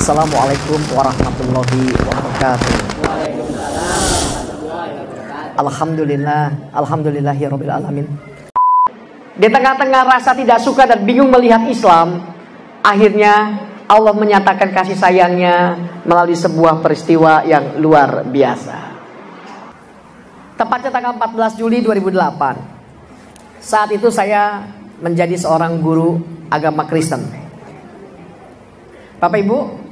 Assalamualaikum warahmatullahi wabarakatuh. Alhamdulillahirabbil alamin. Di tengah-tengah rasa tidak suka dan bingung melihat Islam, akhirnya Allah menyatakan kasih sayangnya melalui sebuah peristiwa yang luar biasa. Tepatnya tanggal 14 Juli 2008. Saat itu saya menjadi seorang guru agama Kristen. Bapak Ibu,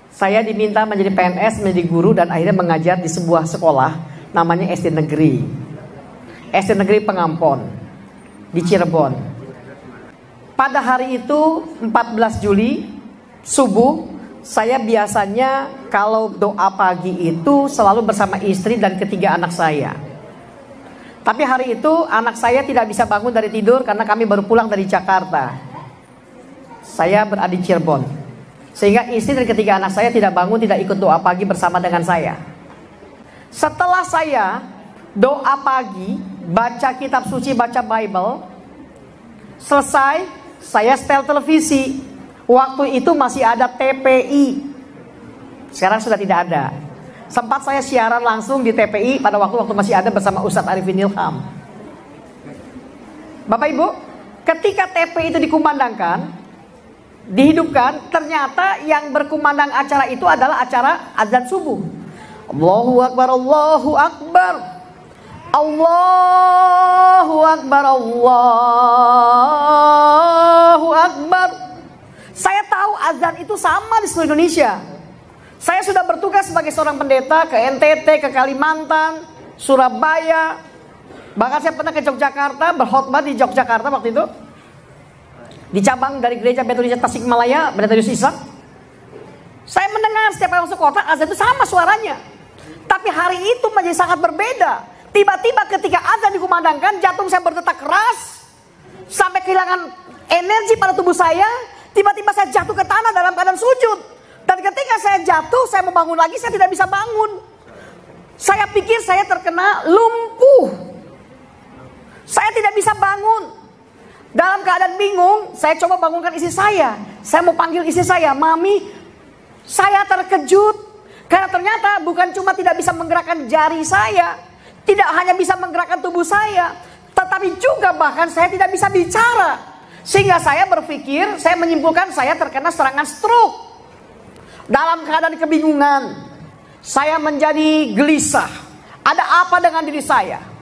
saya diminta menjadi PNS, menjadi guru, dan akhirnya mengajar di sebuah sekolah namanya SD Negeri. SD Negeri Pengampon di Cirebon. Pada hari itu 14 Juli subuh, saya biasanya kalau doa pagi itu selalu bersama istri dan ketiga anak saya. Tapi hari itu anak saya tidak bisa bangun dari tidur karena kami baru pulang dari Jakarta. Saya berada di Cirebon. Sehingga istri dan ketiga anak saya tidak bangun, tidak ikut doa pagi bersama dengan saya. Setelah saya doa pagi, baca kitab suci, baca Bible, selesai, saya setel televisi. Waktu itu masih ada TPI. Sekarang sudah tidak ada. Sempat saya siaran langsung di TPI pada waktu masih ada bersama Ustadz Arifin Ilham. Bapak Ibu, ketika TPI itu dikumandangkan, dihidupkan, ternyata yang berkumandang acara itu adalah acara azan subuh. Allahu Akbar, Allahu Akbar, Allahu Akbar, Allahu Akbar. Saya tahu azan itu sama di seluruh Indonesia. Saya sudah bertugas sebagai seorang pendeta ke NTT, ke Kalimantan, Surabaya. Bahkan saya pernah ke Yogyakarta, berkhotbah di Yogyakarta waktu itu. Di cabang dari gereja Metodis Tasikmalaya, Metodis Ishak. Saya mendengar setiap kali masuk kota azan itu sama suaranya. Tapi hari itu menjadi sangat berbeda. Tiba-tiba ketika azan dikumandangkan, jantung saya berdetak keras sampai kehilangan energi pada tubuh saya. Tiba-tiba saya jatuh ke tanah dalam keadaan sujud. Dan ketika saya jatuh, saya mau bangun lagi, saya tidak bisa bangun. Saya pikir saya terkena lumpuh. Saya tidak bisa bangun. Dalam keadaan bingung, saya coba bangunkan istri saya. Saya mau panggil istri saya, Mami. Saya terkejut karena ternyata bukan cuma tidak bisa menggerakkan jari saya, tidak hanya bisa menggerakkan tubuh saya, tetapi juga bahkan saya tidak bisa bicara. Sehingga saya berpikir, saya menyimpulkan saya terkena serangan stroke. Dalam keadaan kebingungan, saya menjadi gelisah. Ada apa dengan diri saya?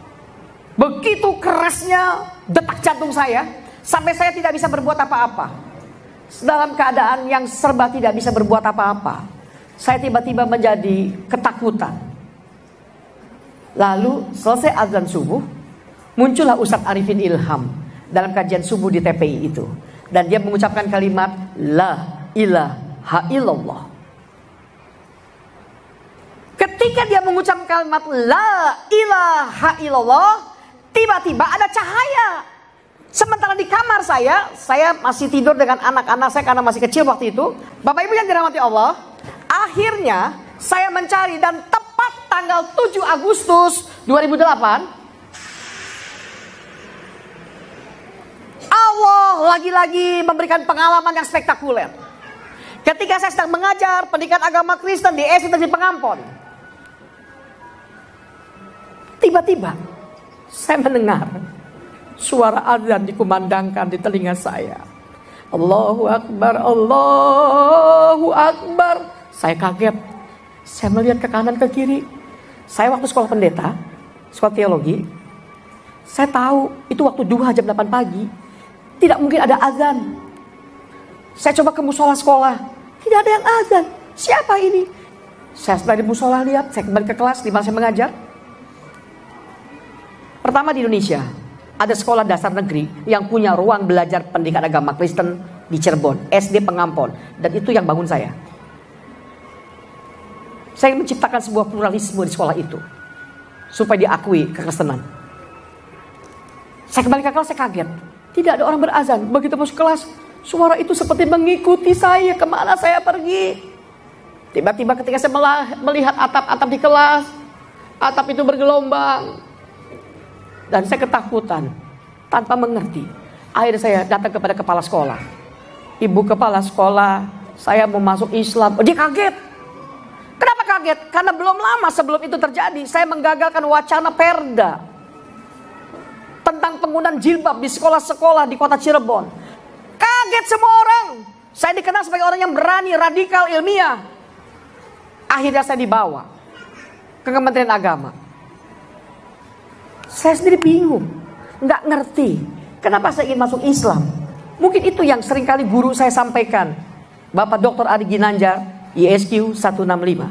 Begitu kerasnya detak jantung saya, sampai saya tidak bisa berbuat apa-apa. Dalam keadaan yang serba tidak bisa berbuat apa-apa, saya tiba-tiba menjadi ketakutan. Lalu selesai azan subuh, muncullah Ustadz Arifin Ilham dalam kajian subuh di TPI itu. Dan dia mengucapkan kalimat La ilaha illallah. Ketika dia mengucapkan kalimat La ilaha illallah, tiba-tiba ada cahaya. Sementara di kamar saya masih tidur dengan anak-anak saya karena masih kecil waktu itu. Bapak Ibu yang dirahmati Allah, akhirnya saya mencari dan tepat tanggal 7 Agustus 2008, Allah lagi-lagi memberikan pengalaman yang spektakuler. Ketika saya sedang mengajar pendidikan agama Kristen di SD Negeri Pengampon, tiba-tiba saya mendengar suara azan dikumandangkan di telinga saya. Allahu Akbar, Allahu Akbar. Saya kaget. Saya melihat ke kanan ke kiri. Saya waktu sekolah pendeta, sekolah teologi, saya tahu itu waktu duha jam 8 pagi. Tidak mungkin ada azan. Saya coba ke musola sekolah. Tidak ada yang azan. Siapa ini? Saya setelah di musola lihat, saya kembali ke kelas di mana saya mengajar. Pertama di Indonesia, ada sekolah dasar negeri yang punya ruang belajar pendidikan agama Kristen di Cirebon, SD Pengampon. Dan itu yang bangun saya. Saya menciptakan sebuah pluralisme di sekolah itu, supaya diakui kekristenan. Saya kembali ke kelas, saya kaget. Tidak ada orang berazan. Begitu masuk kelas, suara itu seperti mengikuti saya kemana saya pergi. Tiba-tiba ketika saya melihat atap-atap di kelas, atap itu bergelombang. Dan saya ketakutan, tanpa mengerti. Akhirnya saya datang kepada kepala sekolah. Ibu kepala sekolah, saya mau masuk Islam. Oh, dia kaget. Kenapa kaget? Karena belum lama sebelum itu terjadi, saya menggagalkan wacana perda tentang penggunaan jilbab di sekolah-sekolah di kota Cirebon. Kaget semua orang. Saya dikenal sebagai orang yang berani, radikal, ilmiah. Akhirnya saya dibawa ke Kementerian Agama. Saya sendiri bingung, nggak ngerti kenapa saya ingin masuk Islam. Mungkin itu yang seringkali guru saya sampaikan, Bapak Dr. Ari Ginanjar, ISQ 165.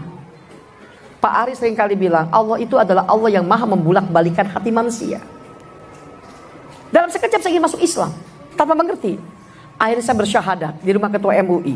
Pak Ari seringkali bilang, Allah itu adalah Allah yang maha membulak-balikan hati manusia. Dalam sekejap saya ingin masuk Islam tanpa mengerti. Akhirnya saya bersyahadat di rumah ketua MUI.